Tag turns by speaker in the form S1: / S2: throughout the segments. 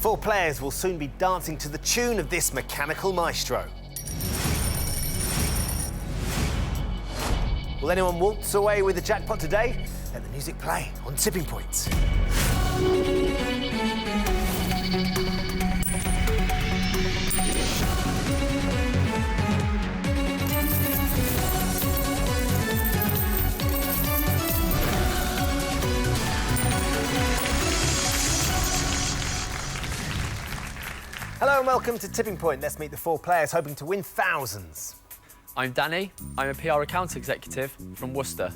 S1: 4 players will soon be dancing to the tune of this mechanical maestro. Will anyone waltz away with the jackpot today? Let the music play on Tipping Point. Hello and welcome to Tipping Point. Let's meet the 4 players hoping to win thousands.
S2: I'm Danny. I'm a PR account executive from Worcester.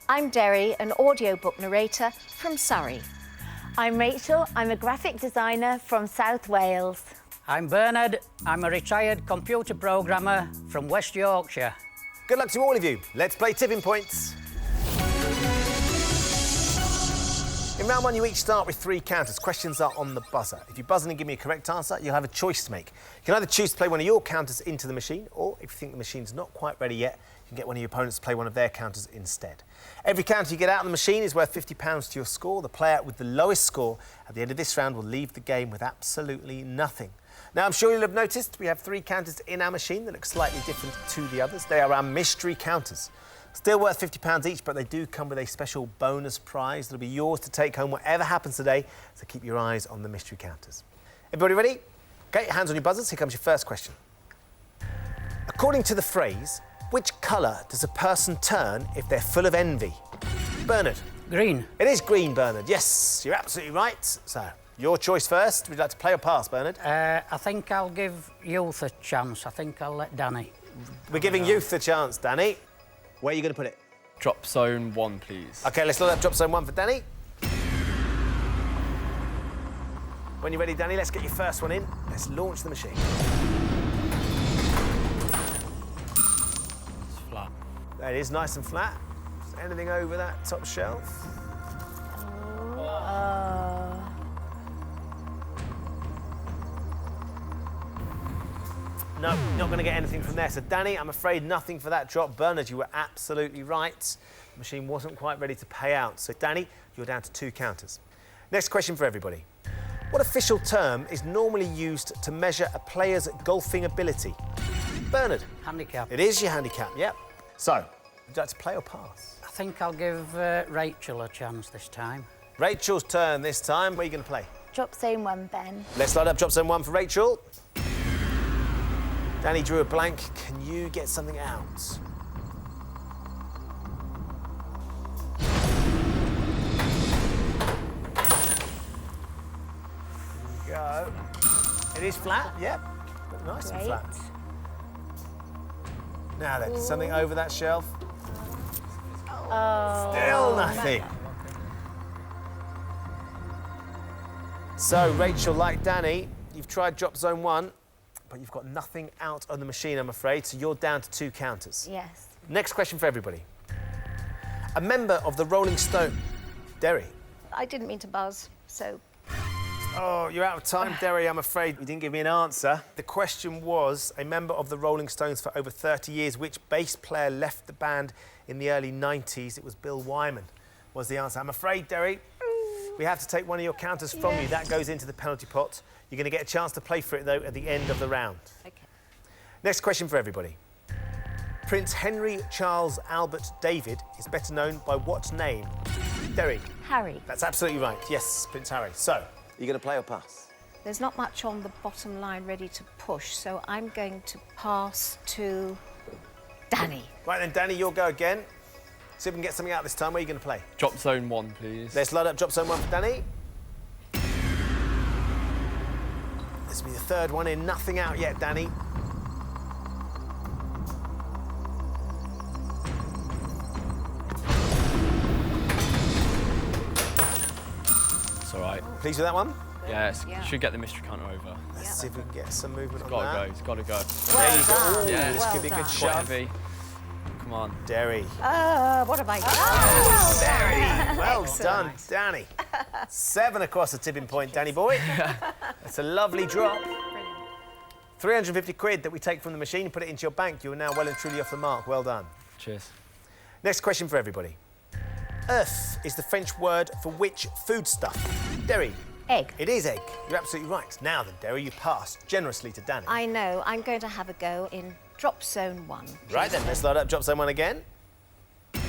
S3: I'm Derry, an audiobook narrator from Surrey.
S4: I'm Rachel. I'm a graphic designer from South Wales.
S5: I'm Bernard. I'm a retired computer programmer from West Yorkshire.
S1: Good luck to all of you. Let's play Tipping Points. In round 1, you each start with 3 counters. Questions are on the buzzer. If you buzz in and give me a correct answer, you'll have a choice to make. You can either choose to play one of your counters into the machine, or if you think the machine's not quite ready yet, you can get one of your opponents to play one of their counters instead. Every counter you get out of the machine is worth £50 to your score. The player with the lowest score at the end of this round will leave the game with absolutely nothing. Now, I'm sure you'll have noticed we have 3 counters in our machine that look slightly different to the others. They are our mystery counters. Still worth £50 each, but they do come with a special bonus prize that'll be yours to take home whatever happens today, so keep your eyes on the mystery counters. Everybody ready? OK, hands on your buzzers. Here comes your first question. According to the phrase, which colour does a person turn if they're full of envy? Bernard?
S5: Green.
S1: It is green, Bernard. Yes, you're absolutely right. So, your choice first. Would you like to play or pass, Bernard?
S5: I think I'll give youth a chance. I think I'll let Danny.
S1: We're giving youth a chance, Danny. Where are you going to put it?
S2: Drop zone 1, please.
S1: OK, let's load up drop zone 1 for Danny. When you're ready, Danny, let's get your first one in. Let's launch the machine.
S2: It's flat.
S1: It is nice and flat. Is there anything over that top shelf? No, not going to get anything from there. So, Danny, I'm afraid nothing for that drop. Bernard, you were absolutely right. The machine wasn't quite ready to pay out. So, Danny, you're down to 2 counters. Next question for everybody. What official term is normally used to measure a player's golfing ability? Bernard?
S5: Handicap.
S1: It is your handicap, yep. So, would you like to play or pass?
S5: I think I'll give Rachel a chance this time.
S1: Rachel's turn this time. Where are you going to play?
S4: Drop zone 1, Ben.
S1: Let's light up drop zone 1 for Rachel. Danny drew a blank. Can you get something out? There we go. It is flat, yep. Nice and flat. Now then, something over that shelf. Still nothing. So, Rachel, like Danny, you've tried drop zone 1, but you've got nothing out on the machine, I'm afraid, so you're down to 2 counters.
S4: Yes.
S1: Next question for everybody. A member of the Rolling Stone... Derry.
S3: I didn't mean to buzz, so...
S1: Oh, you're out of time, Derry, I'm afraid. You didn't give me an answer. The question was, a member of the Rolling Stones for over 30 years, which bass player left the band in the early 90s? It was Bill Wyman, was the answer. I'm afraid, Derry, we have to take one of your counters from you. That goes into the penalty pot. You're going to get a chance to play for it, though, at the end of the round.
S3: OK.
S1: Next question for everybody. Prince Henry Charles Albert David is better known by what name? Derry.
S4: Harry.
S1: That's absolutely right. Yes, Prince Harry. So, are you going to play or pass?
S3: There's not much on the bottom line ready to push, so I'm going to pass to Danny.
S1: Right then, Danny, you'll go again. See if we can get something out this time. Where are you going to play?
S2: Drop zone 1, please.
S1: Let's load up drop zone 1 for Danny. This will be the 3rd one in. Nothing out yet, Danny.
S2: It's all right.
S1: Pleased with that one?
S2: Yes, should get the mystery counter over.
S1: Let's see if we can get some movement
S2: It's
S1: on
S2: got to
S1: that.
S2: go, it's got to go.
S1: There you go. Ooh,
S2: Yeah,
S1: this could be a good
S2: Quite
S1: shove.
S2: heavy. Come on.
S1: Derry.
S3: What have I done?
S1: Derry. Well done, Danny. 7 across the tipping point, Danny boy. That's a lovely drop. 350 quid that we take from the machine, put it into your bank. You are now well and truly off the mark. Well done.
S2: Cheers.
S1: Next question for everybody. Earth is the French word for which foodstuff? Derry.
S4: Egg.
S1: It is egg. You're absolutely right. Now then, Derry, you pass generously to Danny.
S3: I know. I'm going to have a go in drop zone 1.
S1: Right then, let's load up drop zone 1 again. In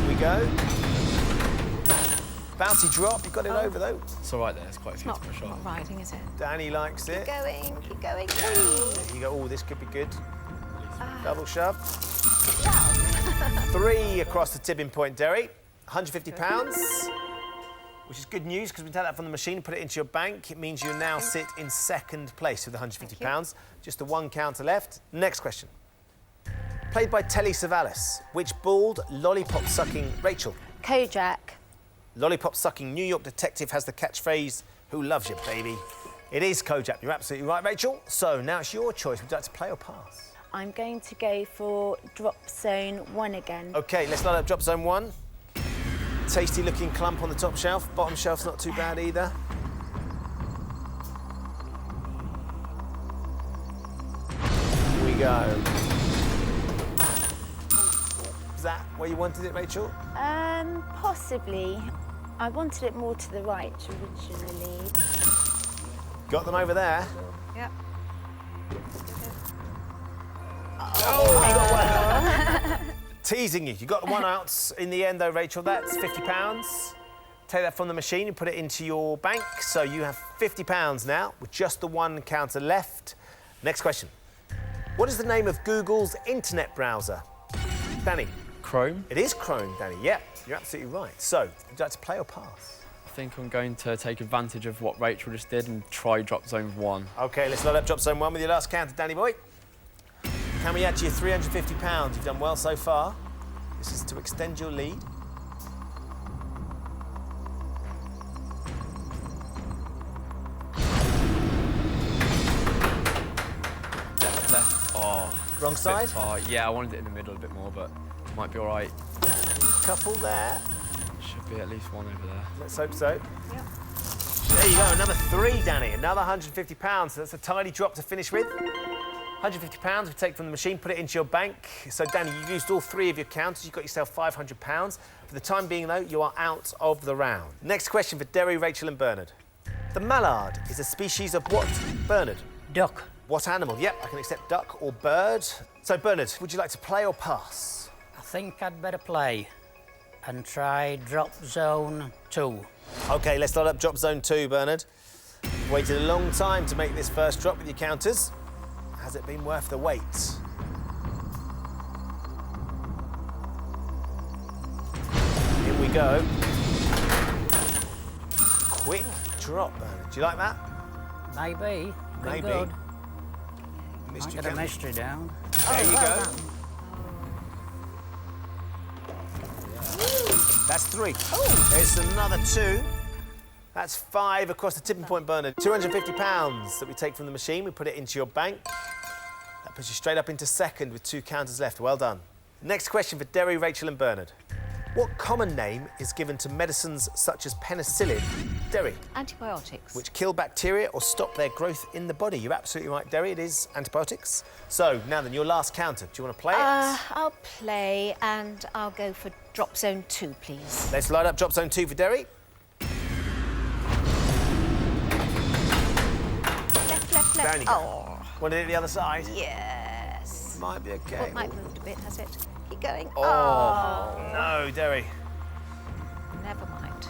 S1: we go. Bouncy drop. You got it over though.
S2: It's all right there. It's quite a few to push
S3: Not
S2: on.
S3: riding, is it?
S1: Danny likes it.
S3: Keep going, keep going.
S1: There you go. Oh, this could be good. Double shove.
S3: Wow.
S1: 3 across the tipping point, Derry. £150, which is good news because we take that from the machine and put it into your bank. It means you now sit in second place with £150. Just the 1 counter left. Next question. Played by Telly Savalas, which bald, lollipop-sucking Rachel?
S4: Kojak.
S1: Lollipop-sucking New York detective has the catchphrase, "Who loves you, baby?" It is Kojak. You're absolutely right, Rachel. So now it's your choice. Would you like to play or pass?
S4: I'm going to go for drop zone 1 again.
S1: OK, let's load up drop zone 1. Tasty looking clump on the top shelf. Bottom shelf's not too bad either. Here we go. Is that where you wanted it, Rachel?
S4: Possibly. I wanted it more to the right originally.
S1: Got them over there.
S3: Yep.
S1: Teasing you. You got the 1 out in the end, though, Rachel. That's £50. Take that from the machine and put it into your bank. So you have £50 now with just the 1 counter left. Next question. What is the name of Google's internet browser? Danny.
S2: Chrome.
S1: It is Chrome, Danny. Yeah, you're absolutely right. So, would you like to play or pass?
S2: I think I'm going to take advantage of what Rachel just did and try drop zone 1.
S1: OK, let's load up drop zone 1 with your last counter, Danny boy. Can we add to your £350? You've done well so far. This is to extend your lead.
S2: Left. Oh.
S1: Wrong side?
S2: Yeah, I wanted it in the middle a bit more, but might be all right.
S1: Couple there.
S2: Should be at least 1 over there.
S1: Let's hope so.
S3: Yep.
S1: There you go, another 3, Danny. Another £150. So that's a tidy drop to finish with. £150 we take from the machine, put it into your bank. So, Danny, you've used all 3 of your counters. You've got yourself £500. For the time being, though, you are out of the round. Next question for Derry, Rachel and Bernard. The mallard is a species of what, Bernard?
S5: Duck.
S1: What animal? Yep, I can accept duck or bird. So, Bernard, would you like to play or pass?
S5: I think I'd better play and try drop zone 2.
S1: OK, let's load up drop zone 2, Bernard. You've waited a long time to make this first drop with your counters. Has it been worth the wait? Here we go. Quick drop, Bernard. Do you like that?
S5: Maybe.
S1: Maybe.
S5: Good.
S1: Missed
S5: Might
S1: your
S5: get a
S1: count.
S5: mystery down.
S1: There you
S4: well
S1: go.
S4: done.
S1: That's 3. There's another 2. That's 5 across the tipping point, Bernard. £250 that we take from the machine. We put it into your bank. That puts you straight up into second with 2 counters left. Well done. Next question for Derry, Rachel and Bernard. What common name is given to medicines such as penicillin, Derry,
S3: Antibiotics.
S1: which kill bacteria or stop their growth in the body? You're absolutely right, Derry. It is antibiotics. So, now then, your last counter. Do you want to play it?
S3: I'll play and I'll go for drop zone 2, please.
S1: Let's light up drop zone 2 for Derry.
S3: Left.
S1: Down you go.
S3: Oh,
S1: Want to hit the other side?
S3: yes.
S1: Might be okay.
S3: Oh, it might move a bit, has it? Keep going.
S1: Oh, no, Derry.
S3: Never mind.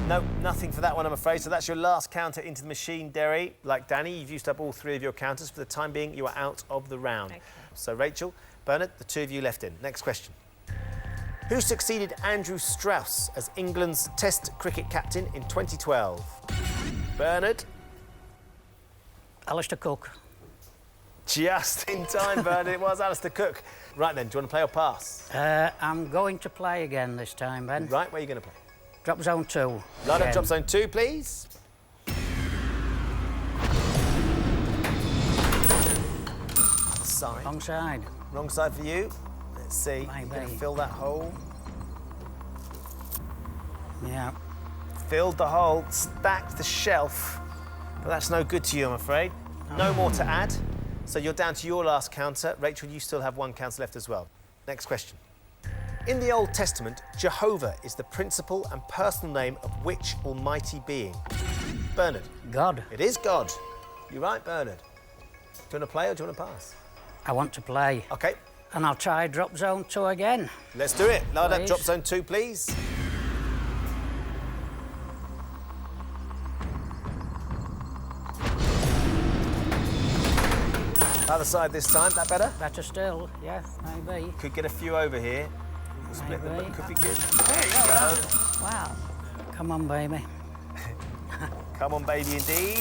S1: No, nothing for that one, I'm afraid. So that's your last counter into the machine, Derry. Like Danny, you've used up all 3 of your counters. For the time being, you are out of the round.
S3: Okay.
S1: So, Rachel, Bernard, the 2 of you left in. Next question. Who succeeded Andrew Strauss as England's Test cricket captain in 2012? Bernard?
S5: Alistair Cook.
S1: Just in time, Bernard. It was Alistair Cook. Right then, do you want to play or pass?
S5: I'm going to play again this time, Ben.
S1: Right, where are you going to play?
S5: Drop zone 2.
S1: Light up
S5: again.
S1: drop zone 2, please. Other side.
S5: Wrong side.
S1: Wrong side for you. Let's see. You're going to
S5: Maybe.
S1: fill that hole.
S5: Yeah.
S1: Filled the hole, stacked the shelf. But that's no good to you, I'm afraid. No more to add. So you're down to your last counter. Rachel, you still have 1 counter left as well. Next question. In the Old Testament, Jehovah is the principal and personal name of which almighty being? Bernard.
S5: God.
S1: It is God. You're right, Bernard. Do you want to play or do you want to pass?
S5: I want to play.
S1: OK,
S5: And I'll try drop zone 2 again.
S1: let's do it. Load up
S5: Please.
S1: drop zone 2, please. Other side this time, that better?
S5: Better still, yeah, maybe.
S1: Could get a few over here. We'll split them,
S5: Maybe.
S1: but could be good. There you go.
S3: Wow.
S5: Come on, baby.
S1: Come on, baby, indeed.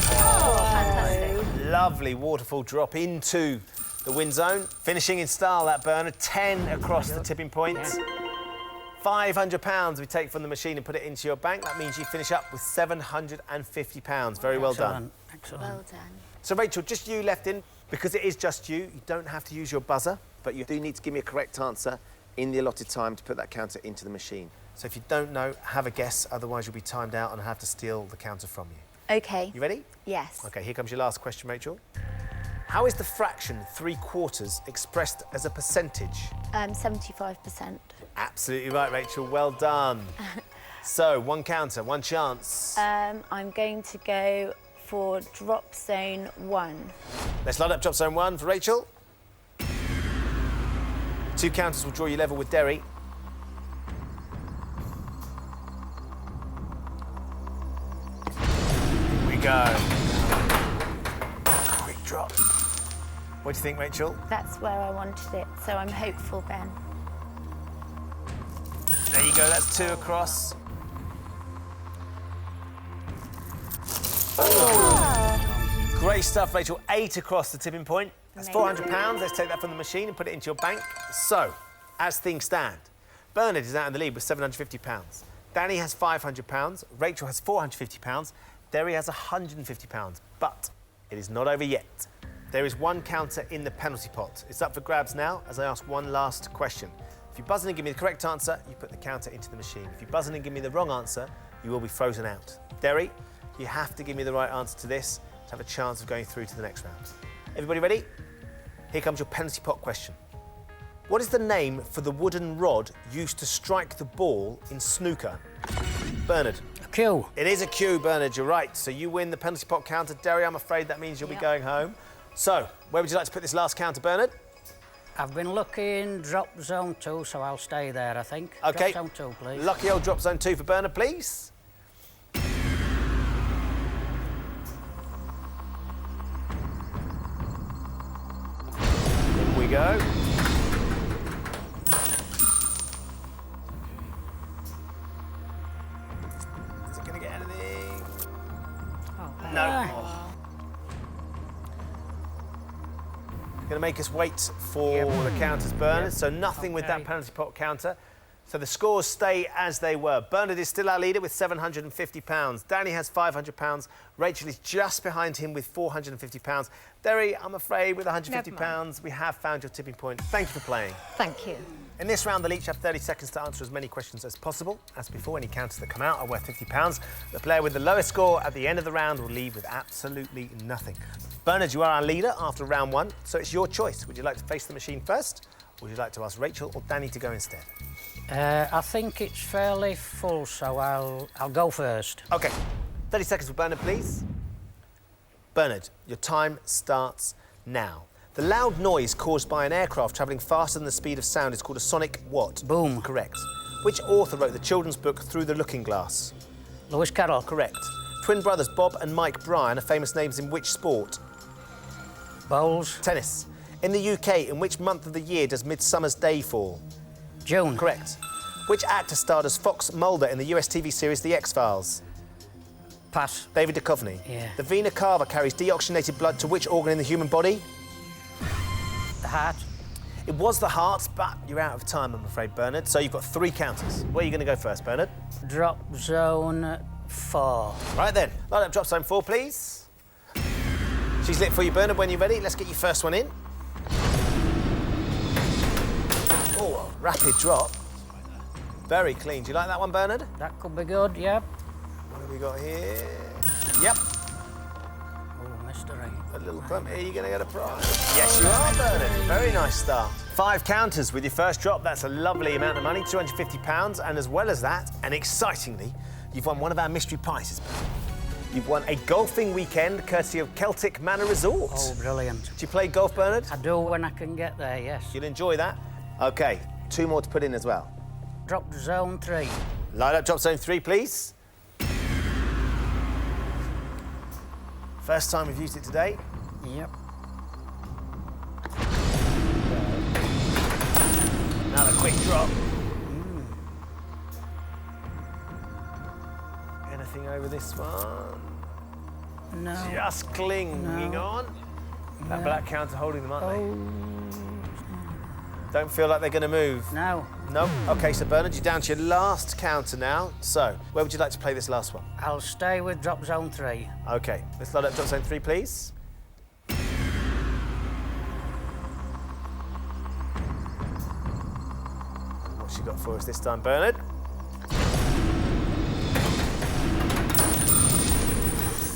S3: Fantastic.
S1: Lovely waterfall drop into the win zone. Finishing in style, that Bernard. 10 across the tipping point. £500 we take from the machine and put it into your bank. That means you finish up with £750. Very well done.
S5: Excellent.
S3: Well done.
S1: So, Rachel, just you left in. Because it is just you, you don't have to use your buzzer, but you do need to give me a correct answer in the allotted time to put that counter into the machine. So if you don't know, have a guess, otherwise you'll be timed out and I'll have to steal the counter from you.
S4: Okay.
S1: You ready?
S4: Yes.
S1: OK, here comes your last question, Rachel. How is the fraction 3/4 expressed as a percentage?
S4: 75%.
S1: Absolutely right, Rachel. Well done. So, one counter, one chance.
S4: I'm going to go for drop zone 1.
S1: Let's line up drop zone 1 for Rachel. 2 counters will draw you level with Derry. Here we go. Quick drop. What do you think, Rachel?
S4: That's where I wanted it, so I'm hopeful, Ben.
S1: There you go, that's 2 across. Great stuff, Rachel. 8 across the tipping point. That's £400. Let's take that from the machine and put it into your bank. So, as things stand, Bernard is out in the lead with £750. Danny has £500. Rachel has £450. Derry has £150. But it is not over yet. There is one counter in the penalty pot. It's up for grabs now as I ask one last question. If you buzz in and give me the correct answer, you put the counter into the machine. If you buzz in and give me the wrong answer, you will be frozen out. Derry, you have to give me the right answer to this to have a chance of going through to the next round. Everybody ready? Here comes your penalty pot question. What is the name for the wooden rod used to strike the ball in snooker? Bernard.
S5: A cue.
S1: It is a cue, Bernard, you're right. So you win the penalty pot counter. Derry, I'm afraid that means you'll be going home. So, where would you like to put this last counter, Bernard?
S5: I've been looking drop zone 2, so I'll stay there, I think.
S1: OK.
S5: Drop zone 2, please.
S1: Lucky old drop zone 2 for Bernard, please. In we go. Is it going to get anything? No. Going to make us wait for the counters, Bernard. So nothing with that penalty pot counter. So the scores stay as they were. Bernard is still our leader with £750. Danny has £500. Rachel is just behind him with £450. Derry, I'm afraid, with £150. We have found your tipping point. Thank you for playing.
S3: Thank you.
S1: In this round, they'll each have 30 seconds to answer as many questions as possible. As before, any counters that come out are worth £50. The player with the lowest score at the end of the round will leave with absolutely nothing. Bernard, you are our leader after round 1, so it's your choice. Would you like to face the machine first, or would you like to ask Rachel or Danny to go instead?
S5: I think it's fairly full, so I'll go first.
S1: OK, 30 seconds for Bernard, please. Bernard, your time starts now. The loud noise caused by an aircraft travelling faster than the speed of sound is called a sonic what?
S5: Boom.
S1: Correct. Which author wrote the children's book Through the Looking Glass?
S5: Lewis Carroll.
S1: Correct. Twin brothers Bob and Mike Bryan are famous names in which sport?
S5: Bowls.
S1: Tennis. In the UK, in which month of the year does Midsummer's Day fall?
S5: June.
S1: Correct. Which actor starred as Fox Mulder in the US TV series The X-Files?
S5: Pass.
S1: David Duchovny.
S5: Yeah.
S1: The vena cava carries deoxygenated blood to which organ in the human body?
S5: The heart.
S1: It was the heart, but you're out of time, I'm afraid, Bernard. So you've got 3 counters. Where are you going to go first, Bernard?
S5: Drop zone 4.
S1: Right then, line up drop zone 4, please. She's lit for you, Bernard. When you're ready, let's get your first one in. Oh, a rapid drop. Very clean. Do you like that one, Bernard?
S5: That could be good, yep.
S1: What have we got here? Yep.
S5: Oh, mystery.
S1: A little clump. Are you going to get a prize? Yes, you are, Bernard. Very nice start. 5 counters with your first drop. That's a lovely amount of money, £250. And as well as that, and excitingly, you've won one of our mystery prizes. You've won a golfing weekend courtesy of Celtic Manor Resort.
S5: Oh, brilliant.
S1: Do you play golf, Bernard?
S5: I do when I can get there, yes.
S1: You'll enjoy that. OK, 2 more to put in as well.
S5: Drop zone 3.
S1: Light up drop zone 3, please. First time we've used it today.
S5: Yep.
S1: Another quick drop. Anything over this one?
S5: No.
S1: Just clinging on. That black counter holding them, aren't they? Don't feel like they're going to move.
S5: No.
S1: No? OK, so Bernard, you're down to your last counter now. So, where would you like to play this last one?
S5: I'll stay with drop zone 3.
S1: OK, let's load up drop zone 3, please. What's she got for us this time, Bernard?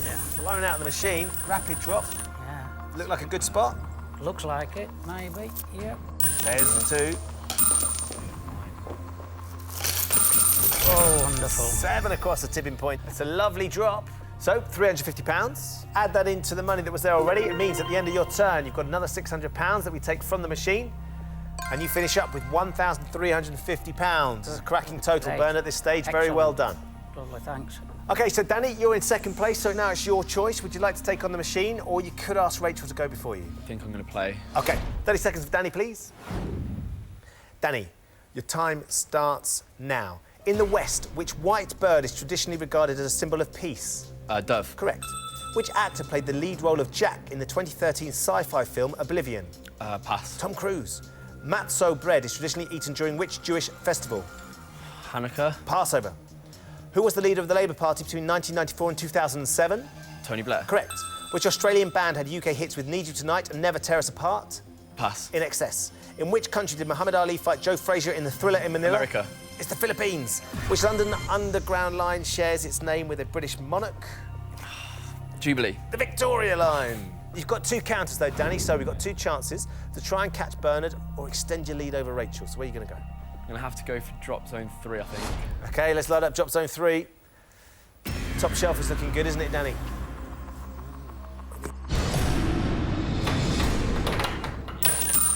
S5: Yeah.
S1: Blown out of the machine. Rapid drop.
S5: Yeah.
S1: Look like a good spot.
S5: Looks like it, maybe. Yep.
S1: There's the 2.
S5: Oh, wonderful.
S1: 7 across the tipping point. It's a lovely drop. So, £350. Add that into the money that was there already. It means at the end of your turn, you've got another £600 that we take from the machine. And you finish up with £1,350. It's a cracking total,
S5: Great.
S1: Bernard, at this stage.
S5: Excellent.
S1: Very well done.
S5: Lovely, thanks.
S1: OK, so Danny, you're in second place, so now it's your choice. Would you like to take on the machine, or you could ask Rachel to go before you?
S2: I think I'm going to play.
S1: OK, 30 seconds for Danny, please. Danny, your time starts now. In the West, which white bird is traditionally regarded as a symbol of peace?
S2: Dove.
S1: Correct. Which actor played the lead role of Jack in the 2013 sci-fi film Oblivion?
S2: Pass.
S1: Tom Cruise. Matzo bread is traditionally eaten during which Jewish festival?
S2: Hanukkah.
S1: Passover. Who was the leader of the Labour Party between 1994 and 2007?
S2: Tony Blair.
S1: Correct. Which Australian band had UK hits with Need You Tonight and Never Tear Us Apart?
S2: Pass.
S1: In excess. In which country did Muhammad Ali fight Joe Frazier in the Thriller in Manila?
S2: America.
S1: It's the Philippines. Which London Underground line shares its name with a British monarch?
S2: Jubilee.
S1: The Victoria line. You've got 2 counters though, Danny, so we've got 2 chances to try and catch Bernard or extend your lead over Rachel. So where are you going to go?
S2: I'm going to have to go for drop zone 3, I think.
S1: OK, let's load up drop zone 3. Top shelf is looking good, isn't it, Danny?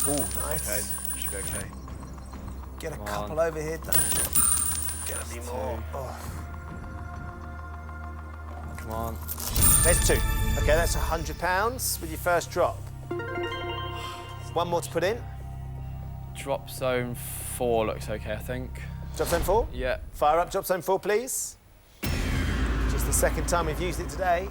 S1: Ooh, nice.
S2: OK, should be OK.
S1: Get a
S2: Come
S1: couple
S2: on.
S1: over here, Danny. Get a few more. Oh.
S2: Come on.
S1: There's 2. OK, that's £100 with your first drop. 1 more to put in.
S2: Drop zone 4 looks OK, I think.
S1: Drop zone 4?
S2: Yeah.
S1: Fire up drop zone 4, please. Just the second time we've used it today.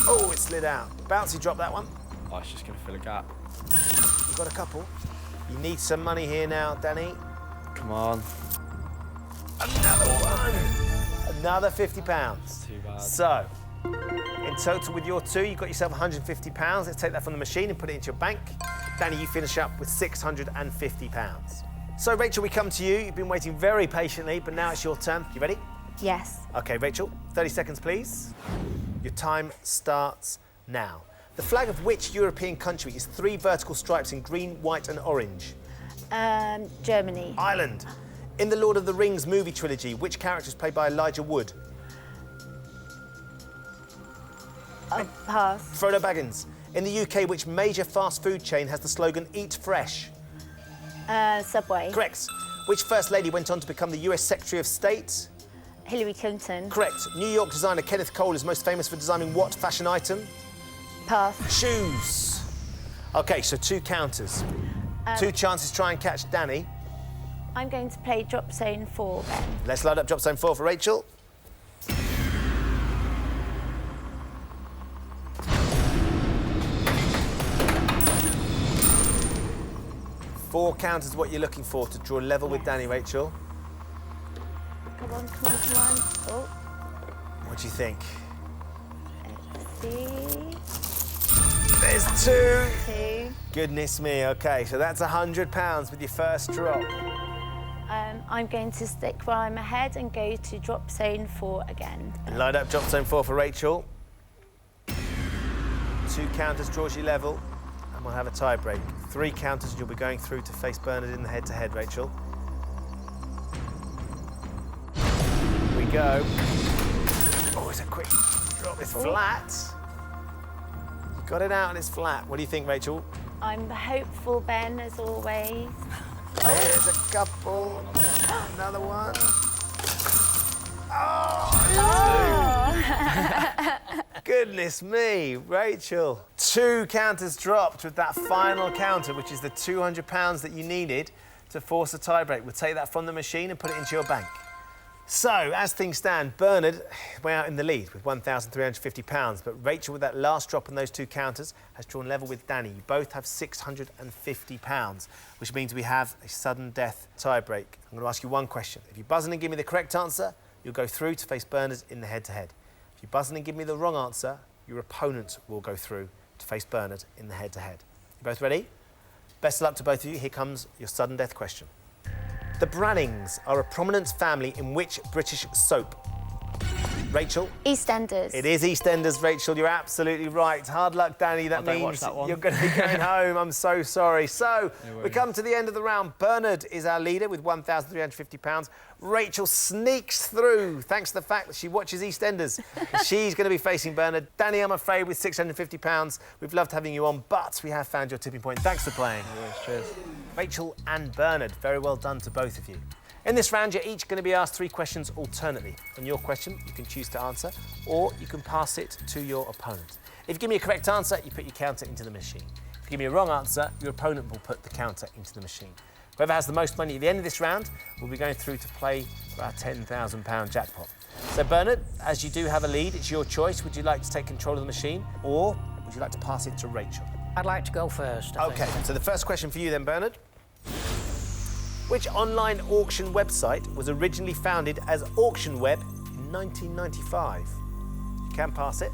S1: Oh, it slid out. Bouncy drop, that one.
S2: Oh, it's just going to fill a gap.
S1: You've got a couple. You need some money here now, Danny.
S2: Come on.
S1: Another one. Another £50.
S2: Too bad.
S1: So, in total with your 2, you've got yourself £150. Let's take that from the machine and put it into your bank. Danny, you finish up with £650. So, Rachel, we come to you. You've been waiting very patiently, but now it's your turn. You ready?
S4: Yes.
S1: OK, Rachel, 30 seconds, please. Your time starts now. The flag of which European country is 3 vertical stripes in green, white and orange?
S4: Germany.
S1: Ireland. In the Lord of the Rings movie trilogy, which character is played by Elijah Wood?
S4: Pass.
S1: Frodo Baggins. In the UK, which major fast food chain has the slogan Eat Fresh?
S4: Subway.
S1: Correct. Which First Lady went on to become the US Secretary of State?
S4: Hillary Clinton.
S1: Correct. New York designer Kenneth Cole is most famous for designing what fashion item?
S4: Pass.
S1: Shoes. OK, so 2 counters. 2 chances to try and catch Danny.
S4: I'm going to play drop zone 4 then.
S1: Let's load up drop zone 4 for Rachel. Four counters is what you're looking for to draw level with Danny, Rachel.
S4: Come on, come on, come on. Oh,
S1: What do you think?
S4: let's see.
S1: There's 2.
S4: 2.
S1: Goodness me, OK, so that's £100 with your first drop.
S4: I'm going to stick where I'm ahead and go to drop zone 4 again.
S1: Load up drop zone 4 for Rachel. 2 counters draws you level, and we'll have a tie break. 3 counters, and you'll be going through to face Bernard in the head-to-head, Rachel. Here we go. Oh, it's a quick drop. It's flat. You got it out and it's flat. What do you think, Rachel?
S4: I'm hopeful, Ben, as always.
S1: There's a couple. Another one. Oh! Goodness me, Rachel. 2 counters dropped with that final counter, which is the £200 that you needed to force a tiebreak. We'll take that from the machine and put it into your bank. So, as things stand, Bernard went out in the lead with £1,350, but Rachel, with that last drop on those 2 counters, has drawn level with Danny. You both have £650, which means we have a sudden death tiebreak. I'm going to ask you one question. If you buzz in and give me the correct answer, you'll go through to face Bernard in the head-to-head. If you buzz in and give me the wrong answer, your opponent will go through to face Bernard in the head-to-head. You both ready? Best of luck to both of you. Here comes your sudden death question. The Brannings are a prominent family in which British soap? Rachel?
S4: EastEnders.
S1: It is EastEnders, Rachel. You're absolutely right. Hard luck, Danny. That
S2: don't watch
S1: means
S2: that one.
S1: you're going to be going home. I'm so sorry. So, we come to the end of the round. Bernard is our leader with £1,350. Rachel sneaks through thanks to the fact that she watches EastEnders. She's going to be facing Bernard. Danny, I'm afraid, with £650. We've loved having you on, but we have found your tipping point. Thanks for playing.
S2: Cheers.
S1: Rachel and Bernard, very well done to both of you. In this round, you're each going to be asked 3 questions alternately. On your question, you can choose to answer, or you can pass it to your opponent. If you give me a correct answer, you put your counter into the machine. If you give me a wrong answer, your opponent will put the counter into the machine. Whoever has the most money at the end of this round will be going through to play for our £10,000 jackpot. So, Bernard, as you do have a lead, it's your choice. Would you like to take control of the machine, or would you like to pass it to Rachel?
S5: I'd like to go first. I
S1: OK,
S5: think.
S1: so the first question for you then, Bernard. Which online auction website was originally founded as Auction Web in 1995? You can pass it.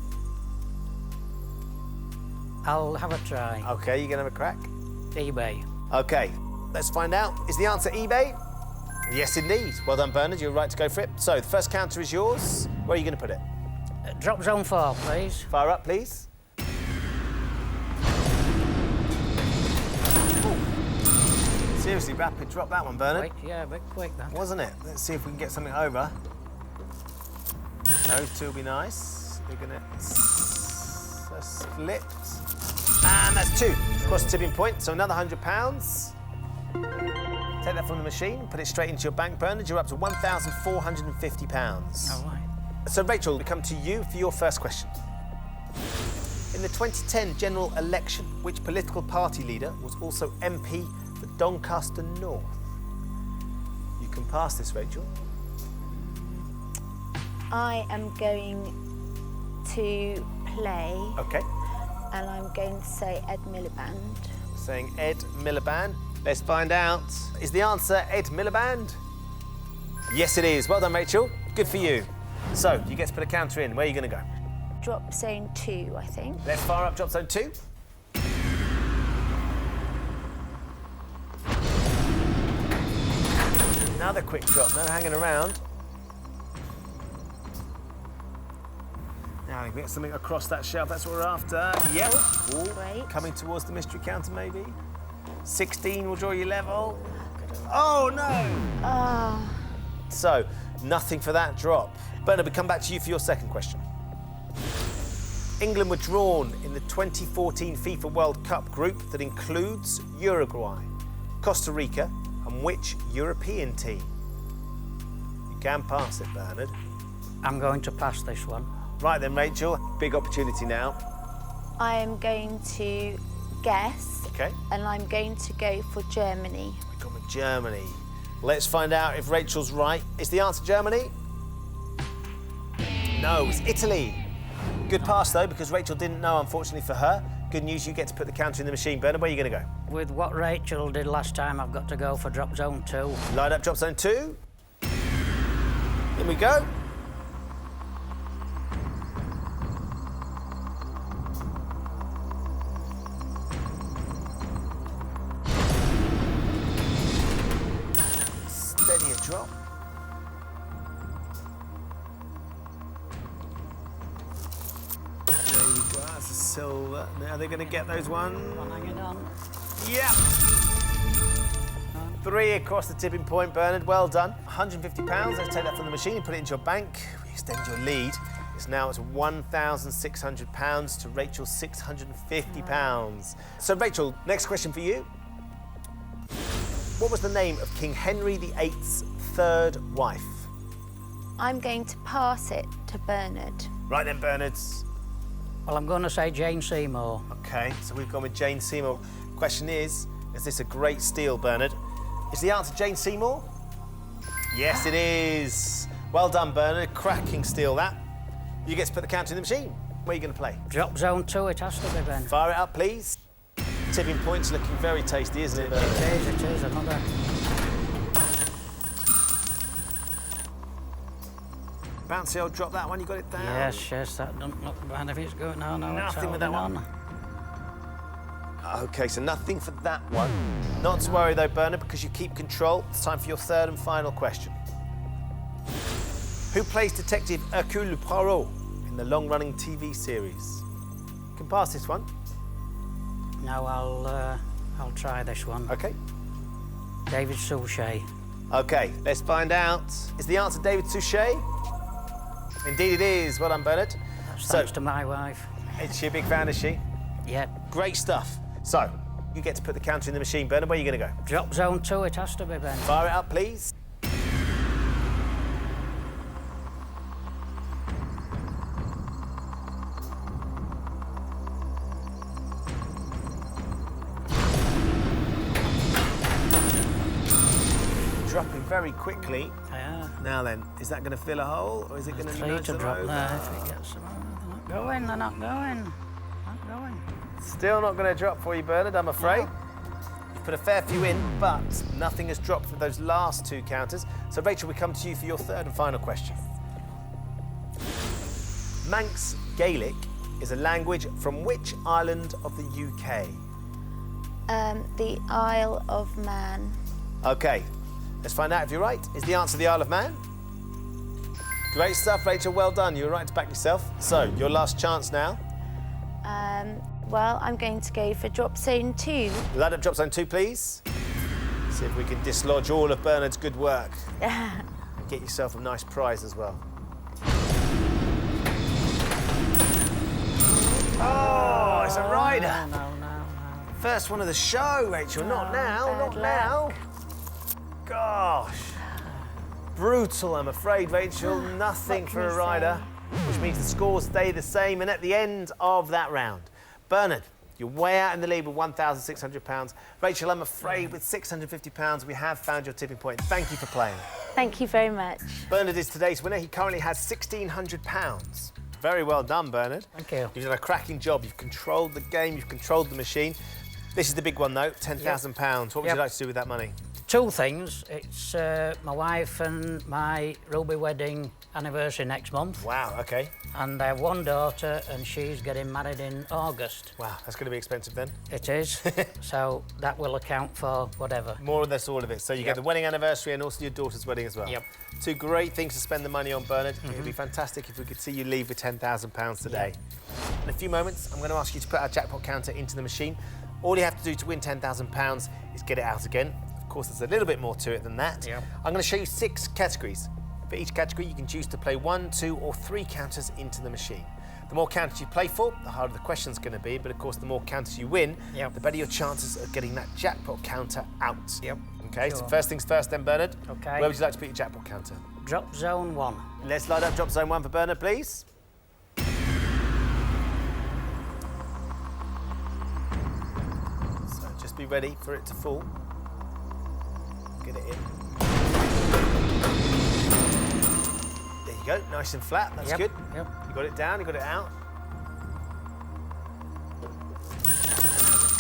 S5: I'll have a try.
S1: OK, you're going to have a crack?
S5: eBay.
S1: OK, let's find out. Is the answer eBay? Yes, indeed. Well done, Bernard. You're right to go for it. So, the first counter is yours. Where are you going to put it?
S5: Drop zone 4, please.
S1: Fire up, please. Seriously, rapid drop that one, Bernard.
S5: Quick, yeah, a bit quick, that.
S1: Wasn't it? Let's see if we can get something over. Those 2 will be nice. We're going to split. And that's 2. Across the tipping point, so another £100. Take that from the machine, put it straight into your bank, Bernard. You're up to £1,450.
S5: All right.
S1: So, Rachel, we come to you for your first question. In the 2010 general election, which political party leader was also MP for Doncaster North? You can pass this, Rachel.
S4: I am going to play,
S1: OK.
S4: and I'm going to say Ed Miliband.
S1: Saying Ed Miliband. Let's find out. Is the answer Ed Miliband? Yes, it is. Well done, Rachel. Good for you. So, you get to put a counter in. Where are you going to go?
S4: Drop zone 2, I think.
S1: Let's fire up drop zone 2. Another quick drop, no hanging around. Now we can get something across that shelf, that's what we're after. Yep. Ooh,
S4: great.
S1: coming towards the mystery counter, maybe. 16 will draw you level. Oh, no!
S4: Oh,
S1: So, nothing for that drop. Bernard, we come back to you for your second question. England were drawn in the 2014 FIFA World Cup group that includes Uruguay, Costa Rica, and which European team? You can pass it, Bernard.
S5: I'm going to pass this one.
S1: Right then, Rachel, big opportunity now.
S4: I am going to guess,
S1: OK,
S4: and I'm going to go for Germany.
S1: we've gone with Germany. Let's find out if Rachel's right. Is the answer Germany? No, it's Italy. Good pass, though, because Rachel didn't know, unfortunately for her. Good news, you get to put the counter in the machine. Bernard, where are you going to go?
S5: With what Rachel did last time, I've got to go for drop zone 2.
S1: Light up drop zone 2. In we go. Steady a drop. There you go. That's a silver. Now they're going to get those ones.
S5: One hanging on.
S1: Yep. 3 across the tipping point, Bernard. Well done. £150. Let's take that from the machine and put it into your bank. We extend your lead. It's now at £1,600 to Rachel's £650. So, Rachel, next question for you. What was the name of King Henry VIII's third wife?
S3: I'm going to pass it to Bernard.
S1: Right then, Bernard.
S5: Well, I'm going to say Jane Seymour.
S1: OK, so we've gone with Jane Seymour. Question is this a great steal, Bernard? Is the answer Jane Seymour? Yes, it is. Well done, Bernard. Cracking steal, that. You get to put the counter in the machine. Where are you going to play?
S5: Drop zone 2, it has to be, Ben.
S1: Fire it up, please. Tipping point's looking very tasty, isn't it, Bernard?
S5: It is, another.
S1: Bouncy old drop that one, you got it down?
S5: Yes, that doesn't look bad if it's good. No,
S1: Nothing
S5: it's
S1: with that
S5: holding
S1: one.
S5: on.
S1: OK, so nothing for that one. Not to worry, though, Bernard, because you keep control. It's time for your third and final question. Who plays Detective Hercule Poirot in the long-running TV series? You can pass this one.
S5: Now I'll try this one.
S1: OK.
S5: David Suchet.
S1: OK, let's find out. Is the answer David Suchet? Indeed it is. Well done, Bernard.
S5: That's thanks to my wife.
S1: Is she a big fan, is she?
S5: Yep.
S1: Great stuff. So, you get to put the counter in the machine, Bernard. Where are you going to go?
S5: Drop zone 2, it has to be, Ben.
S1: Fire it up, please. Dropping very quickly.
S5: Yeah.
S1: Now then, is that going to fill a hole, or is it going to
S5: 3
S1: nudge
S5: to
S1: them
S5: drop
S1: over?
S5: there if it gets them. They're not going.
S1: Still not going to drop for you, Bernard, I'm afraid. You've put a fair few in, but nothing has dropped for those last 2 counters. So, Rachel, we come to you for your third and final question. Manx Gaelic is a language from which island of the UK?
S3: The Isle of Man.
S1: OK, let's find out if you're right. Is the answer the Isle of Man? Great stuff, Rachel. Well done. You were right to back yourself. So, your last chance now.
S3: Well, I'm going to go for drop zone 2.
S1: Line up drop zone 2, please. See if we can dislodge all of Bernard's good work. And get yourself a nice prize as well. Oh, it's a rider.
S5: No.
S1: First one of the show, Rachel. Not now, not now. Gosh. Brutal, I'm afraid, Rachel. Nothing
S3: What
S1: for
S3: can
S1: a
S3: you
S1: rider, which means the scores stay the same. And at the end of that round, Bernard, you're way out in the lead with £1,600. Rachel, I'm afraid with £650, we have found your tipping point. Thank you for playing.
S4: Thank you very much.
S1: Bernard is today's winner. He currently has £1,600. Very well done, Bernard.
S5: Thank you.
S1: You've done a cracking job. You've controlled the game. You've controlled the machine. This is the big one, though, £10,000. What would you like to do with that money?
S5: 2 things. It's my wife and my Ruby wedding anniversary next month.
S1: Wow, OK.
S5: And I have 1 daughter, and she's getting married in August.
S1: Wow, that's going to be expensive then.
S5: It is. So that will account for whatever.
S1: More or less all of it. So you get the wedding anniversary and also your daughter's wedding as well.
S5: Yep.
S1: 2 great things to spend the money on, Bernard. It would be fantastic if we could see you leave with £10,000 today. In a few moments, I'm going to ask you to put our jackpot counter into the machine. All you have to do to win £10,000 is get it out again. Of course, there's a little bit more to it than that.
S5: Yep.
S1: I'm going to show you 6 categories. For each category, you can choose to play 1, 2, or 3 counters into the machine. The more counters you play for, the harder the question's going to be, but of course, the more counters you win, the better your chances of getting that jackpot counter out.
S5: Yep.
S1: OK,
S5: Sure.
S1: so first things first then, Bernard.
S5: OK.
S1: Where would you like to put your jackpot counter?
S5: Drop zone 1.
S1: Let's light up drop zone 1 for Bernard, please. So just be ready for it to fall. Get it in. There you go, nice and flat, that's good.
S5: Yep.
S1: You got it down, you got it out. A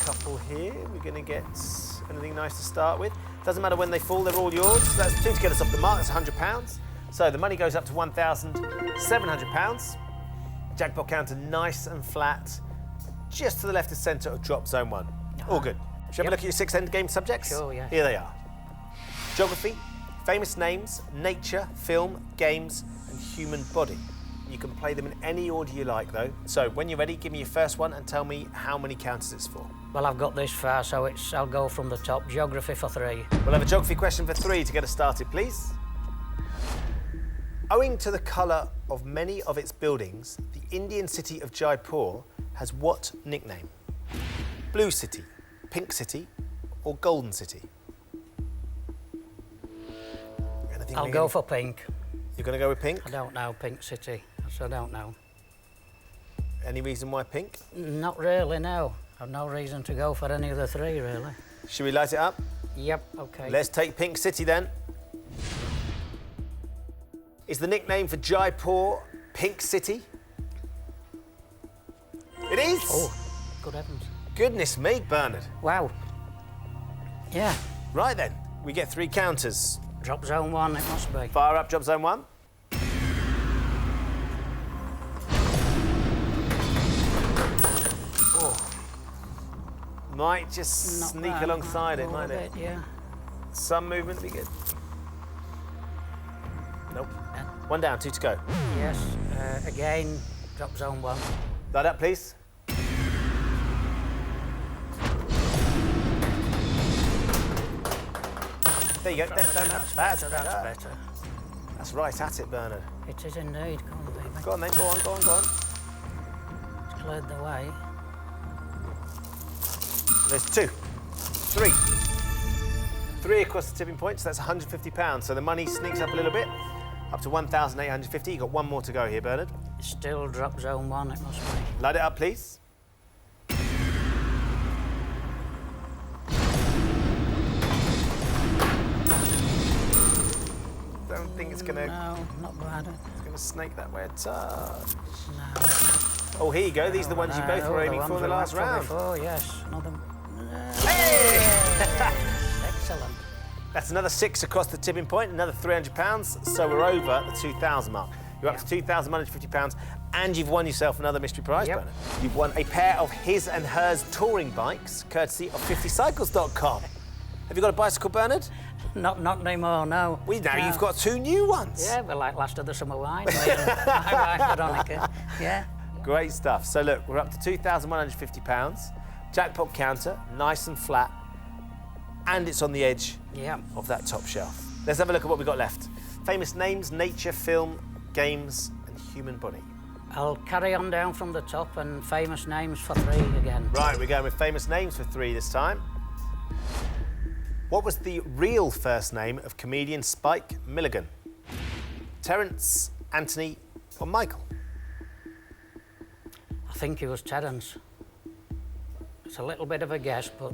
S1: couple here, we're going to get anything nice to start with. Doesn't matter when they fall, they're all yours. So that's 2 to get us off the mark, that's £100. So the money goes up to £1,700. Jackpot counter nice and flat, just to the left of centre of drop zone 1. All good. Shall we have a look at your 6 end game subjects?
S5: Sure, yeah.
S1: Here they are. Geography, famous names, nature, film, games, and human body. You can play them in any order you like, though. So when you're ready, give me your first one and tell me how many counters it's for.
S5: Well, I've got this far, so I'll go from the top. Geography for 3.
S1: We'll have a geography question for 3 to get us started, please. Owing to the colour of many of its buildings, the Indian city of Jaipur has what nickname? Blue City, Pink City, or Golden City? Anything
S5: I'll go for pink.
S1: You're going to go with pink?
S5: I don't know, Pink City. So I don't know.
S1: Any reason why pink?
S5: Not really, no. I've no reason to go for any of the 3, really.
S1: Should we light it up?
S5: Yep, OK.
S1: Let's take Pink City then. Is the nickname for Jaipur Pink City? It is!
S5: Oh, good heavens.
S1: Goodness me, Bernard.
S5: Wow. Yeah.
S1: Right then, we get 3 counters.
S5: Drop zone 1, it must be.
S1: Fire up, drop zone 1. Oh. Might just
S5: Not
S1: sneak
S5: bad.
S1: alongside it,
S5: All
S1: might
S5: of
S1: it?
S5: Yeah.
S1: Some movement would be good. Nope.
S5: Yeah.
S1: 1 down, 2 to go.
S5: Yes. Again, drop zone 1.
S1: Light up, please. There you go. That's better. That's right at it, Bernard.
S5: It is indeed. Go on, baby.
S1: Go on then, go on, go on, go on.
S5: It's cleared the way.
S1: There's 2, 3. 3 across the tipping point, so that's £150. So the money sneaks up a little bit, up to 1,850. You've got 1 more to go here, Bernard.
S5: Still drop zone 1, it must be.
S1: Light it up, please. Don't think it's gonna.
S5: No, not bad.
S1: It's gonna snake that way a touch.
S5: No.
S1: Oh, here you go. These are the ones you both were aiming for in the last round.
S5: Oh, yes. Another.
S1: Hey!
S5: Excellent.
S1: That's another 6 across the tipping point, another £300. So we're over the 2,000 mark. You're up to £2,150, and you've won yourself another mystery prize,
S5: Yep.
S1: Bernard. You've won a pair of his and hers touring bikes, courtesy of 50cycles.com. Have you got a bicycle, Bernard?
S5: Not anymore, no.
S1: Well, now
S5: No.
S1: you've got 2 new ones.
S5: Yeah, but like last of the summer wine. Me and my wife, Veronica. Yeah.
S1: Great stuff. So look, we're up to £2,150. Jackpot counter, nice and flat, and it's on the edge
S5: Yeah.
S1: of that top shelf. Let's have a look at what we've got left. Famous names, nature, film, games, and human body.
S5: I'll carry on down from the top and famous names for 3 again.
S1: Right, we're going with famous names for 3 this time. What was the real first name of comedian Spike Milligan? Terence, Anthony, or Michael?
S5: I think it was Terence. It's a little bit of a guess, but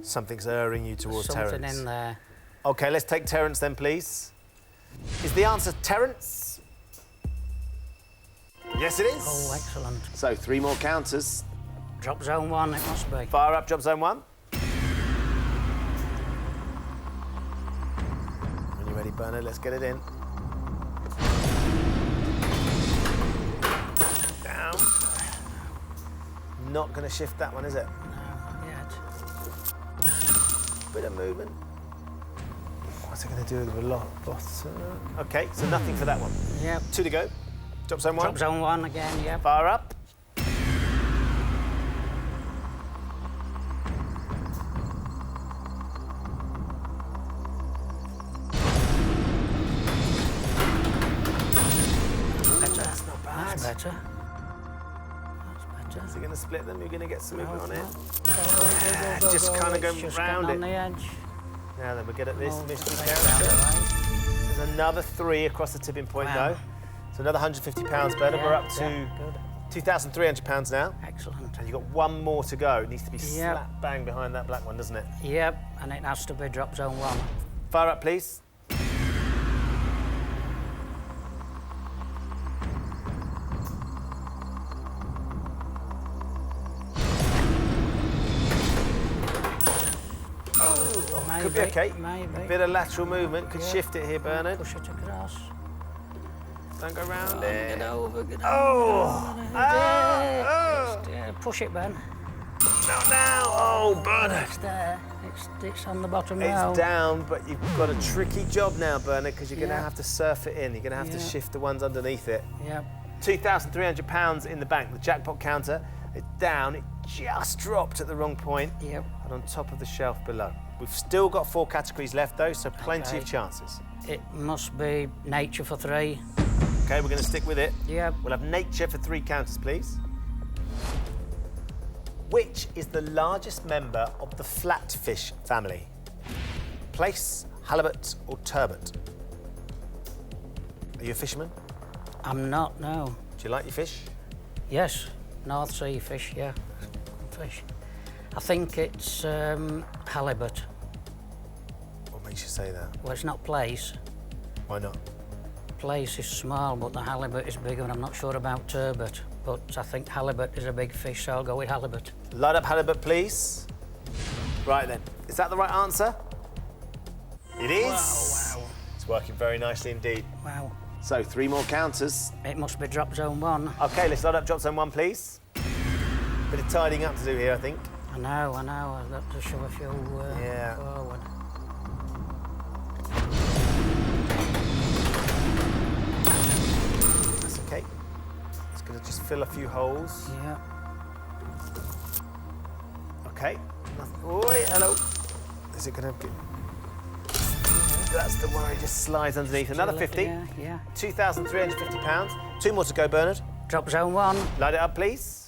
S1: Something's erring you towards
S5: something
S1: Terence.
S5: in there.
S1: OK, let's take Terence then, please. Is the answer Terence? Yes, it is.
S5: Oh, excellent.
S1: So 3 more counters.
S5: Drop zone 1, it must be.
S1: Fire up, drop zone 1. When you're ready, Bernard, let's get it in. Down. Not going to shift that one, is it?
S5: No, not yet.
S1: Bit of movement. What's it going to do with the bottom? OK, so nothing for that one.
S5: Yep.
S1: 2 to go. Drop zone 1.
S5: Drop zone 1 again, yep.
S1: Fire up.
S5: Better.
S1: That's not bad.
S5: That's better. That's better.
S1: Is it going to split them? You're going to get some movement on it?
S5: Go,
S1: Just kind of
S5: It's
S1: going
S5: just
S1: round
S5: getting
S1: it.
S5: on the edge.
S1: Now then, we get at this
S5: Oh,
S1: mystery
S5: straight
S1: character.
S5: down the line.
S1: There's another 3 across the tipping point,
S5: Wow.
S1: though. So another £150 better. We're up to
S5: Yeah, good.
S1: £2,300 now.
S5: Excellent.
S1: And you've got 1 more to go. It needs to be
S5: Yep.
S1: slap bang behind that black one, doesn't it?
S5: Yep, and it has to be drop zone 1.
S1: Fire up, please.
S5: Maybe,
S1: Could be okay.
S5: Maybe.
S1: Bit of lateral movement. Could
S5: Yeah.
S1: shift it here, Bernard.
S5: Push it across.
S1: Don't go round
S5: Get
S1: it.
S5: over, get
S1: Oh!
S5: Yeah, push it, Ben.
S1: Not now! Oh, Bernard!
S5: It's there. It's on the bottom now.
S1: It's down, but you've got a tricky job now, Bernard, because you're going to
S5: Yeah.
S1: have to surf it in. You're going to have to
S5: Yeah.
S1: shift the ones underneath it.
S5: Yep.
S1: £2,300 in the bank. The jackpot counter is down. It just dropped at the wrong point.
S5: Yep.
S1: And on top of the shelf below. We've still got 4 categories left though, so plenty of chances.
S5: It must be nature for 3.
S1: Okay, we're going to stick with it.
S5: Yep.
S1: We'll have nature for 3 counters, please. Which is the largest member of the flatfish family? Plaice, halibut, or turbot? Are you a fisherman?
S5: I'm not, no.
S1: Do you like your fish?
S5: Yes, North Sea fish, yeah. Fish. I think it's halibut.
S1: What makes you say that?
S5: Well, it's not plaice.
S1: Why not?
S5: Plaice is small, but the halibut is bigger, and I'm not sure about turbot. But I think halibut is a big fish, so I'll go with halibut.
S1: Light up halibut, please. Right then, is that the right answer? It is.
S5: Wow.
S1: It's working very nicely indeed.
S5: Wow.
S1: So 3 more counters.
S5: It must be drop zone 1.
S1: Okay, let's light up drop zone 1, please. Bit of tidying up to do here, I think.
S5: I know. I've got to shove a few
S1: Yeah.
S5: forward.
S1: That's okay. It's going to just fill a few holes.
S5: Yeah.
S1: Okay. Oi, hello. Is it going to... That's the one. It just slides underneath. Another 50.
S5: Yeah.
S1: £2,350. 2 more to go, Bernard.
S5: Drop zone 1.
S1: Light it up, please.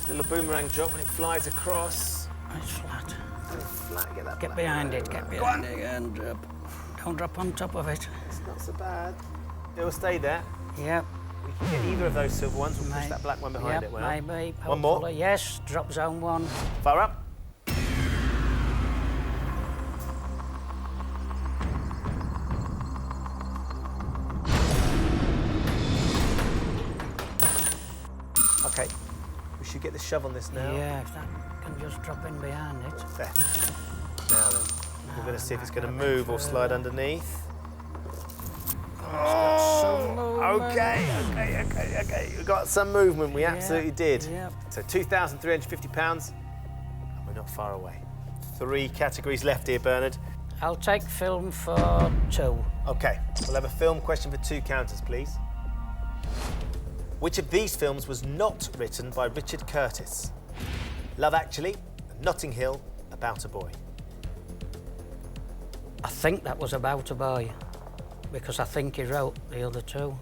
S1: Little boomerang drop when it flies across.
S5: It's flat.
S1: Flat, get that
S5: Get
S1: black.
S5: behind it, get behind it, and drop. Don't drop on top of it.
S1: It's not so bad. It will stay there.
S5: Yep.
S1: We can get either of those silver ones. We'll push
S5: May-
S1: that black one behind
S5: yep,
S1: it. Well.
S5: maybe.
S1: One more.
S5: Hopefully. Yes, drop zone 1.
S1: Fire up. Okay. We should get the shove on this now.
S5: Yeah, if that can just drop in behind it.
S1: There. Now then. We're going to see if it's going to move or slide underneath. Oh, okay. We got some movement. We absolutely did.
S5: Yep.
S1: So £2,350, and we're not far away. 3 categories left here, Bernard.
S5: I'll take film for 2.
S1: Okay, we'll have a film question for 2 counters, please. Which of these films was not written by Richard Curtis? Love Actually, Notting Hill, About a Boy.
S5: I think that was About a Boy, because I think he wrote the other 2.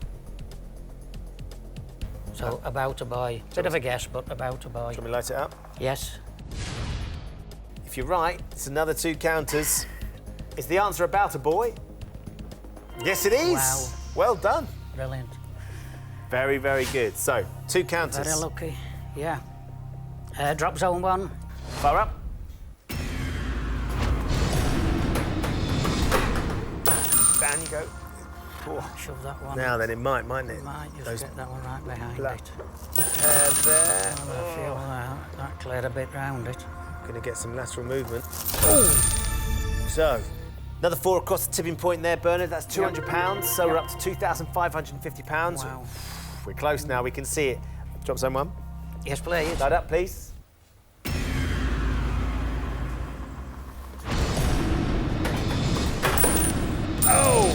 S5: So, About a Boy. Bit of a guess, but About a Boy.
S1: Shall we light it up?
S5: Yes.
S1: If you're right, it's another 2 counters. Is the answer About a Boy? Yes, it is.
S5: Wow.
S1: Well done.
S5: Brilliant.
S1: Very, very good. So, 2 counters.
S5: Very lucky. Yeah. Drop zone 1.
S1: Fire up. Down you go. Oh.
S5: Shove that one.
S1: Now then, it might, mightn't it?
S5: Might just
S1: Those
S5: get that one right behind
S1: black
S5: it.
S1: hair there.
S5: I feel that cleared a bit round it.
S1: Going to get some lateral movement. So, another 4 across the tipping point there, Bernard. That's £200. So we're up to £2,550.
S5: Wow.
S1: We're close now. We can see it. Drop zone 1.
S5: Yes, please.
S1: Light up, please. Oh!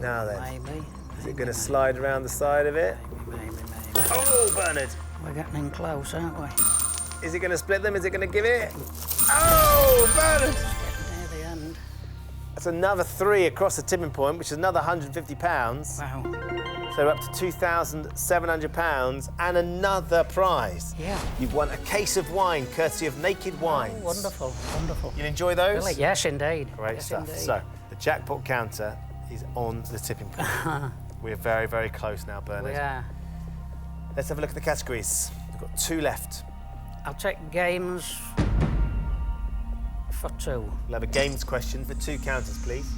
S1: Now then,
S5: Maybe.
S1: is it going to slide around the side of it?
S5: Maybe.
S1: Oh, Bernard!
S5: We're getting in close, aren't we?
S1: Is it going to split them? Is it going to give it? Oh, Bernard!
S5: Getting near the end.
S1: That's another 3 across the tipping point, which is another £150.
S5: Wow.
S1: So we're up to £2,700 and another prize.
S5: Yeah.
S1: You've won a case of wine, courtesy of Naked Wines.
S5: Oh, wonderful, wonderful.
S1: You'll enjoy those?
S5: Really? Yes, indeed.
S1: Great
S5: yes,
S1: stuff.
S5: Indeed.
S1: So, the jackpot counter is on the tipping point. We're very, very close now, Bernard.
S5: Yeah.
S1: Let's have a look at the categories. We've got 2 left.
S5: I'll take games for 2.
S1: We'll have a games question for 2 counters, please.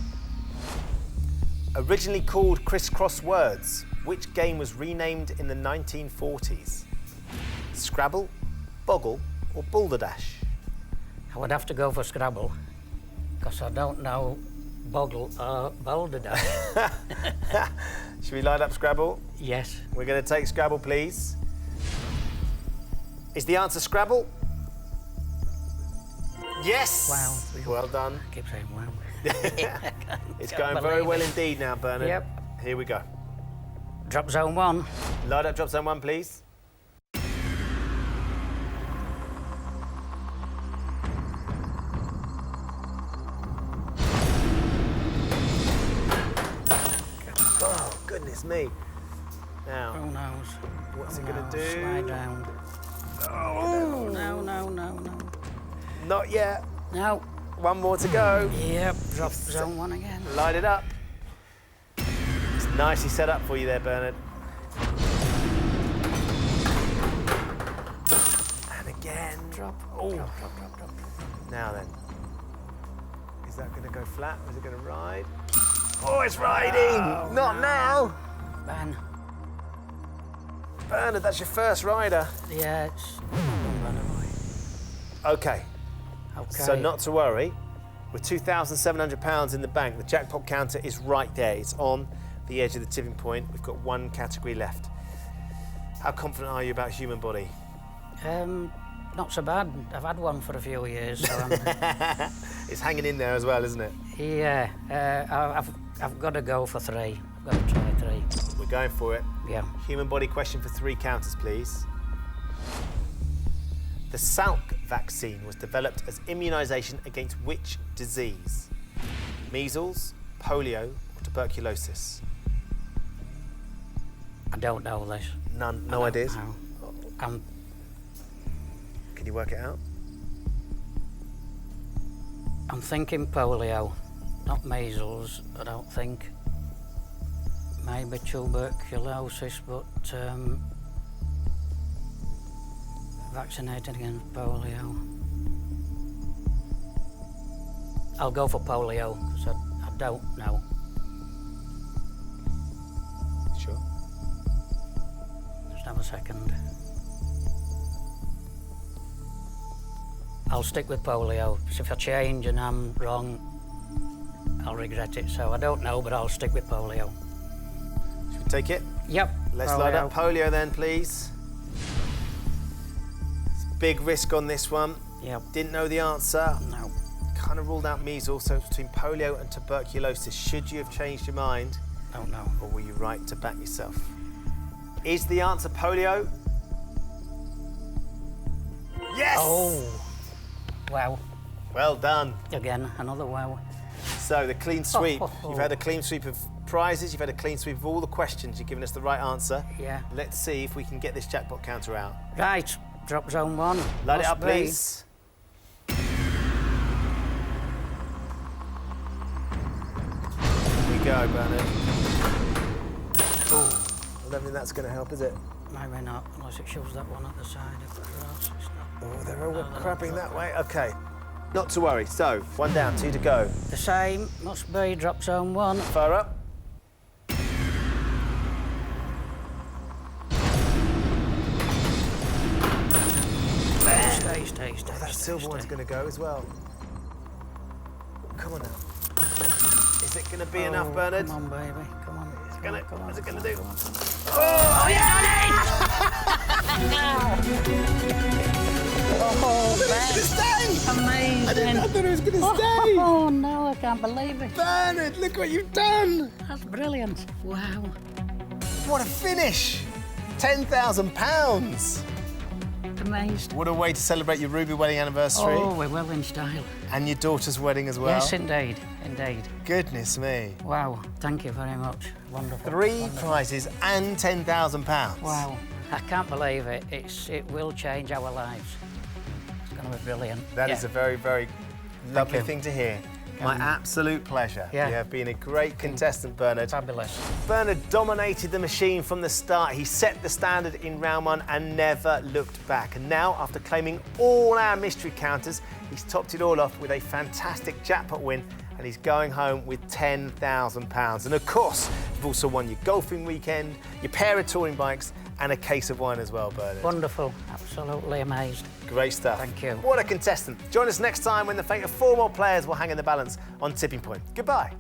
S1: Originally called Crisscross Words, which game was renamed in the 1940s? Scrabble, Boggle, or Balderdash?
S5: I would have to go for Scrabble, because I don't know Boggle or Balderdash.
S1: Should we light up Scrabble?
S5: Yes.
S1: We're going to take Scrabble, please. Is the answer Scrabble? Yes!
S5: Wow.
S1: Well done.
S5: I keep saying wow.
S1: It's
S5: Can't
S1: going very
S5: believe
S1: well
S5: it.
S1: indeed now, Bernard.
S5: Yep.
S1: Here we go.
S5: Drop zone 1.
S1: Light up drop zone 1, please. Oh, goodness me. Now,
S5: Who knows?
S1: what's
S5: Who
S1: it going
S5: knows?
S1: to do?
S5: Slide down.
S1: Oh,
S5: No.
S1: not yet.
S5: No.
S1: One more to go.
S5: Yep, drop zone 1 again.
S1: Light it up. It's nicely set up for you there, Bernard. And again.
S5: Drop.
S1: Oh.
S5: Drop.
S1: Now then. Is that going to go flat or is it going to ride? Oh, it's riding! Not now!
S5: Ben.
S1: Bernard, that's your first rider.
S5: Yeah, it's run away.
S1: Okay.
S5: Okay.
S1: So not to worry, with £2,700 in the bank, the jackpot counter is right there. It's on the edge of the tipping point. We've got one category left. How confident are you about human body?
S5: Not so bad. I've had one for a few years, so I'm,
S1: It's hanging in there as well, isn't it?
S5: yeah. I've got to go for 3. I've got to try 3.
S1: We're going for it.
S5: Yeah.
S1: Human body question for 3 counters, please. The Salk vaccine was developed as immunisation against which disease? Measles, polio, or tuberculosis?
S5: I don't know this.
S1: None, no ideas?
S5: No.
S1: Can you work it out?
S5: I'm thinking polio, not measles, I don't think. Maybe tuberculosis, but vaccinated against polio. I'll go for polio, because I don't know.
S1: Sure.
S5: Just have a second. I'll stick with polio, because if I change and I'm wrong, I'll regret it. So I don't know, but I'll stick with polio.
S1: Should we take it?
S5: Yep.
S1: Let's load up polio then, please. It's a big risk on this one.
S5: Yep.
S1: Didn't know the answer.
S5: No.
S1: Kind of ruled out measles, so it's between polio and tuberculosis. Should you have changed your mind,
S5: Don't know.
S1: or were you right to back yourself? Is the answer polio? Yes!
S5: Oh. Wow.
S1: Well done.
S5: Again, another wow.
S1: So the clean sweep.
S5: Oh.
S1: You've had a clean sweep of prizes. You've had a clean sweep of all the questions. You've given us the right answer.
S5: Yeah.
S1: Let's see if we can get this jackpot counter out.
S5: Right, drop zone 1.
S1: Light it
S5: Must
S1: up,
S5: be.
S1: please. Here we go, Bernard. Oh, I don't think that's going to help, is it?
S5: Maybe not, unless it shoves that one at the side of the grass. It's not.
S1: Oh, they're all crapping that way. Okay. Not to worry. So, 1 down, 2 to go.
S5: The same, must be drop zone 1.
S1: Fire up.
S5: Stay.
S1: Oh, that silver one's going to go as well. Come on now. Is it going to be enough, Bernard?
S5: Come on, baby. Come on.
S1: Is it going to? What's it going to do?
S5: Come on.
S1: Oh, yeah!
S5: Oh,
S1: Stay!
S5: amazing.
S1: I thought it was going to stay.
S5: Oh, no, I can't believe it.
S1: Bernard, look what you've done.
S5: That's brilliant. Wow.
S1: What a finish. £10,000.
S5: Amazed.
S1: What a way to celebrate your Ruby wedding anniversary.
S5: Oh, we're well in style.
S1: And your daughter's wedding as well.
S5: Yes, indeed. Indeed.
S1: Goodness me.
S5: Wow. Thank you very much. Wonderful.
S1: 3
S5: Wonderful.
S1: prizes and £10,000.
S5: Wow. I can't believe it. It will change our lives. It's going to be brilliant.
S1: That is a very, very lovely
S5: you.
S1: thing to hear. My absolute pleasure.
S5: Yeah.
S1: You have been a great contestant, Bernard.
S5: Fabulous.
S1: Bernard dominated the machine from the start. He set the standard in round 1 and never looked back. And now, after claiming all our mystery counters, he's topped it all off with a fantastic jackpot win, and he's going home with £10,000. And of course, you've also won your golfing weekend, your pair of touring bikes, and a case of wine as well, Bernard.
S5: Wonderful. Absolutely amazed.
S1: Great stuff.
S5: Thank you.
S1: What a contestant. Join us next time when the fate of 4 more players will hang in the balance on Tipping Point. Goodbye.